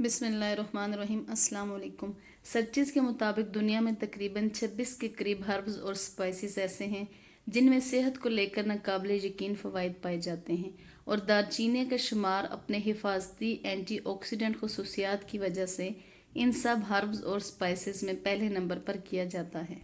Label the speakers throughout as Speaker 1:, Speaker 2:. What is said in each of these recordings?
Speaker 1: بسم اللہ الرحمن الرحیم۔ السلام علیکم۔ سرچز کے مطابق دنیا میں تقریباً 26 کے قریب ہربز اور سپائسز ایسے ہیں جن میں صحت کو لے کر ناقابل یقین فوائد پائے جاتے ہیں، اور دارچینی کا شمار اپنے حفاظتی اینٹی آکسیڈنٹ خصوصیات کی وجہ سے ان سب ہربز اور سپائسز میں پہلے نمبر پر کیا جاتا ہے۔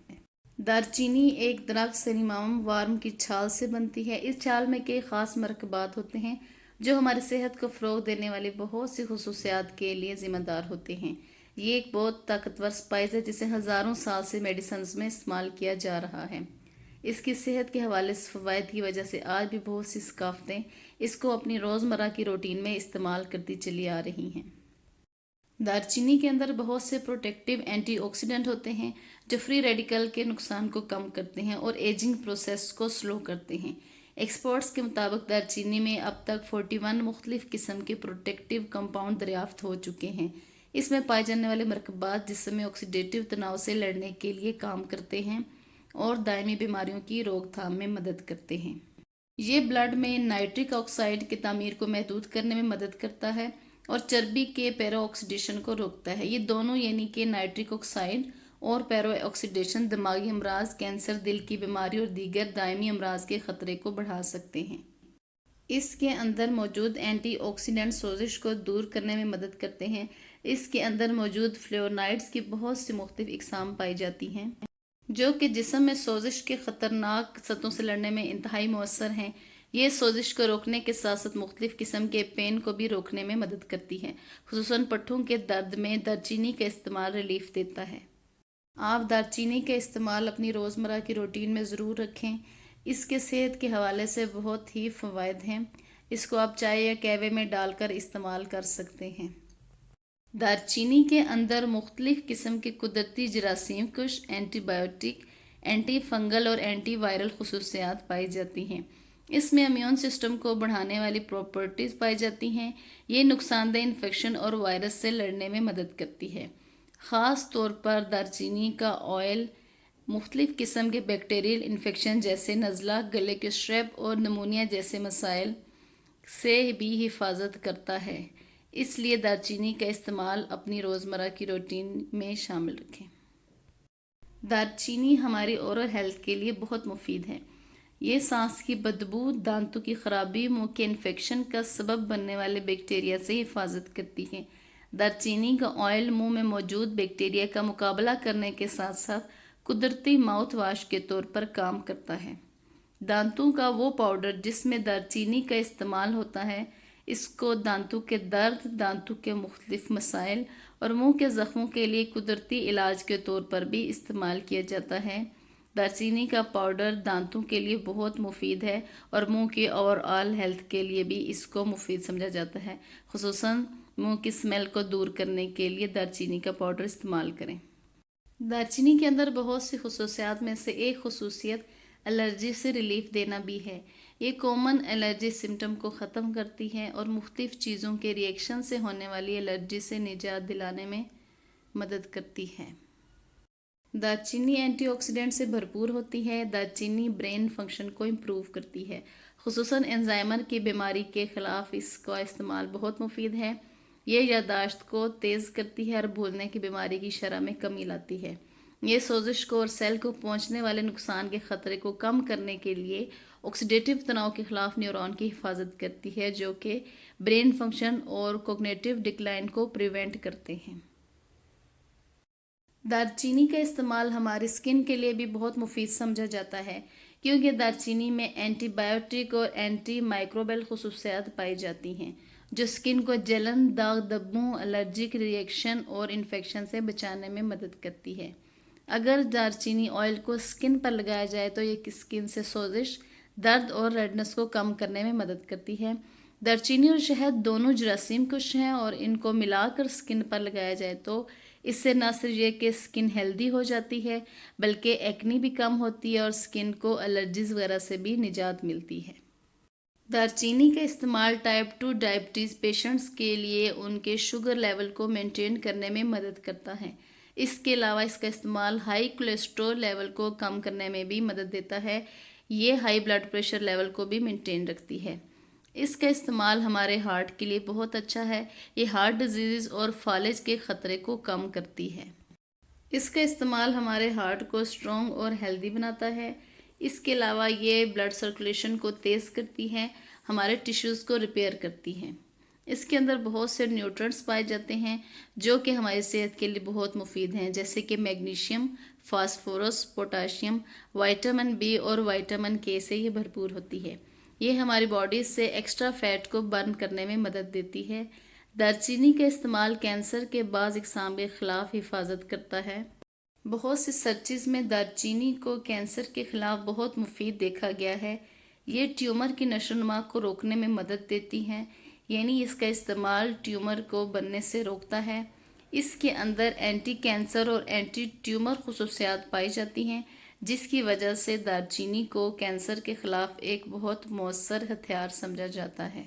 Speaker 1: دارچینی ایک درخت سنیمام وارم کی چھال سے بنتی ہے۔ اس چھال میں کئی خاص مرکبات ہوتے ہیں جو ہماری صحت کو فروغ دینے والی بہت سی خصوصیات کے لیے ذمہ دار ہوتے ہیں۔ یہ ایک بہت طاقتور سپائس ہے جسے ہزاروں سال سے میڈیسنز میں استعمال کیا جا رہا ہے۔ اس کی صحت کے حوالے سے فوائد کی وجہ سے آج بھی بہت سی ثقافتیں اس کو اپنی روزمرہ کی روٹین میں استعمال کرتی چلی آ رہی ہیں۔ دارچینی کے اندر بہت سے پروٹیکٹیو اینٹی آکسیڈنٹ ہوتے ہیں جو فری ریڈیکل کے نقصان کو کم کرتے ہیں اور ایجنگ پروسیس کو سلو کرتے ہیں۔ ایکسپرٹس کے مطابق دارچینی میں اب تک 41 مختلف قسم کے پروٹیکٹیو کمپاؤنڈ دریافت ہو چکے ہیں۔ اس میں پائے جانے والے مرکبات جسم میں آکسیڈیٹیو تناؤ سے لڑنے کے لیے کام کرتے ہیں اور دائمی بیماریوں کی روک تھام میں مدد کرتے ہیں۔ یہ بلڈ میں نائٹرک آکسائڈ کی تعمیر کو محدود کرنے میں مدد کرتا ہے اور چربی کے پیرو آکسیڈیشن کو روکتا ہے۔ یہ دونوں یعنی کہ نائٹرک آکسائڈ اور پیرو آکسیڈیشن دماغی امراض، کینسر، دل کی بیماری اور دیگر دائمی امراض کے خطرے کو بڑھا سکتے ہیں۔ اس کے اندر موجود اینٹی آکسیڈنٹ سوزش کو دور کرنے میں مدد کرتے ہیں۔ اس کے اندر موجود فلیونائڈز کی بہت سی مختلف اقسام پائی جاتی ہیں جو کہ جسم میں سوزش کے خطرناک سطحوں سے لڑنے میں انتہائی مؤثر ہیں۔ یہ سوزش کو روکنے کے ساتھ ساتھ مختلف قسم کے پین کو بھی روکنے میں مدد کرتی ہے، خصوصاً پٹھوں کے درد میں دارچینی کا استعمال ریلیف دیتا ہے۔ آپ دارچینی کا استعمال اپنی روزمرہ کی روٹین میں ضرور رکھیں۔ اس کے صحت کے حوالے سے بہت ہی فوائد ہیں۔ اس کو آپ چائے یا قہوے میں ڈال کر استعمال کر سکتے ہیں۔ دارچینی کے اندر مختلف قسم کے قدرتی جراثیم کش، اینٹی بائیوٹک، اینٹی فنگل اور اینٹی وائرل خصوصیات پائی جاتی ہیں۔ اس میں امیون سسٹم کو بڑھانے والی پراپرٹیز پائی جاتی ہیں۔ یہ نقصان دہ انفیکشن اور وائرس سے لڑنے میں مدد کرتی ہے۔ خاص طور پر دارچینی کا آئل مختلف قسم کے بیکٹیریل انفیکشن جیسے نزلہ، گلے کے اسٹریپ اور نمونیا جیسے مسائل سے بھی حفاظت کرتا ہے۔ اس لیے دارچینی کا استعمال اپنی روزمرہ کی روٹین میں شامل رکھیں۔ دارچینی ہماری اورل ہیلتھ کے لیے بہت مفید ہے۔ یہ سانس کی بدبو، دانتوں کی خرابی، منہ کے انفیکشن کا سبب بننے والے بیکٹیریا سے حفاظت کرتی ہے۔ دارچینی کا آئل منہ میں موجود بیکٹیریا کا مقابلہ کرنے کے ساتھ ساتھ قدرتی ماؤتھ واش کے طور پر کام کرتا ہے۔ دانتوں کا وہ پاؤڈر جس میں دارچینی کا استعمال ہوتا ہے، اس کو دانتوں کے درد، دانتوں کے مختلف مسائل اور منہ کے زخموں کے لیے قدرتی علاج کے طور پر بھی استعمال کیا جاتا ہے۔ دارچینی کا پاؤڈر دانتوں کے لیے بہت مفید ہے اور منہ کی اوور آل ہیلتھ کے لیے بھی اس کو مفید سمجھا جاتا ہے۔ خصوصاً منہ کی اسمیل کو دور کرنے کے لیے دارچینی کا پاؤڈر استعمال کریں۔ دارچینی کے اندر بہت سی خصوصیات میں سے ایک خصوصیت الرجی سے ریلیف دینا بھی ہے۔ یہ کامن الرجی سمٹم کو ختم کرتی ہے اور مختلف چیزوں کے ری ایکشن سے ہونے والی الرجی سے نجات دلانے میں مدد کرتی ہے۔ دارچینی اینٹی آکسیڈنٹ سے بھرپور ہوتی ہے۔ دارچینی برین فنکشن کو امپروو کرتی ہے، خصوصاً الزائمر کی بیماری کے خلاف اس کا استعمال بہت مفید ہے۔ یہ یادداشت کو تیز کرتی ہے اور بھولنے کی بیماری کی شرح میں کمی لاتی ہے۔ یہ سوزش کو اور سیل کو پہنچنے والے نقصان کے خطرے کو کم کرنے کے لیے آکسیڈیٹیو تناؤ کے خلاف نیورون کی حفاظت کرتی ہے جو کہ برین فنکشن اور کوگنیٹیو ڈکلائن کو پریونٹ کرتے ہیں۔ دارچینی کا استعمال ہماری سکن کے لیے بھی بہت مفید سمجھا جاتا ہے کیونکہ دارچینی میں اینٹی بائیوٹک اور اینٹی مائکروبیل خصوصیات پائی جاتی ہیں جو سکن کو جلن، داغ دھبوں، الرجک ری ایکشن اور انفیکشن سے بچانے میں مدد کرتی ہے۔ اگر دارچینی آئل کو سکن پر لگایا جائے تو یہ سکن سے سوزش، درد اور ریڈنس کو کم کرنے میں مدد کرتی ہے۔ دارچینی اور شہد دونوں جراثیم کش ہیں اور ان کو ملا کر سکن پر لگایا جائے تو اس سے نہ صرف یہ کہ سکن ہیلدی ہو جاتی ہے بلکہ ایکنی بھی کم ہوتی ہے اور سکن کو الرجیز وغیرہ سے بھی نجات ملتی ہے۔ دارچینی کا استعمال ٹائپ 2 ڈائبٹیز پیشنٹس کے لیے ان کے شوگر لیول کو مینٹین کرنے میں مدد کرتا ہے۔ اس کے علاوہ اس کا استعمال ہائی کولیسٹرول لیول کو کم کرنے میں بھی مدد دیتا ہے۔ یہ ہائی بلڈ پریشر لیول کو بھی مینٹین رکھتی ہے۔ اس کا استعمال ہمارے ہارٹ کے لیے بہت اچھا ہے، یہ ہارٹ ڈیزیز اور فالج کے خطرے کو کم کرتی ہے۔ اس کا استعمال ہمارے ہارٹ کو اسٹرانگ اور ہیلدی بناتا ہے۔ اس کے علاوہ یہ بلڈ سرکولیشن کو تیز کرتی ہے، ہمارے ٹیشوز کو ریپیئر کرتی ہے۔ اس کے اندر بہت سے نیوٹرنٹس پائے جاتے ہیں جو کہ ہماری صحت کے لیے بہت مفید ہیں، جیسے کہ magnesium, phosphorus, potassium, vitamin B اور وائٹامن کے سے یہ بھرپور ہوتی ہے۔ یہ ہماری باڈی سے ایکسٹرا فیٹ کو برن کرنے میں مدد دیتی ہے۔ دارچینی کا استعمال کینسر کے بعض اقسام کے خلاف حفاظت کرتا ہے۔ بہت سی سرچز میں دارچینی کو کینسر کے خلاف بہت مفید دیکھا گیا ہے۔ یہ ٹیومر کی نشو و نما کو روکنے میں مدد دیتی ہیں، یعنی اس کا استعمال ٹیومر کو بننے سے روکتا ہے۔ اس کے اندر اینٹی کینسر اور اینٹی ٹیومر خصوصیات پائی جاتی ہیں، جس کی وجہ سے دارچینی کو کینسر کے خلاف ایک بہت مؤثر ہتھیار سمجھا جاتا ہے۔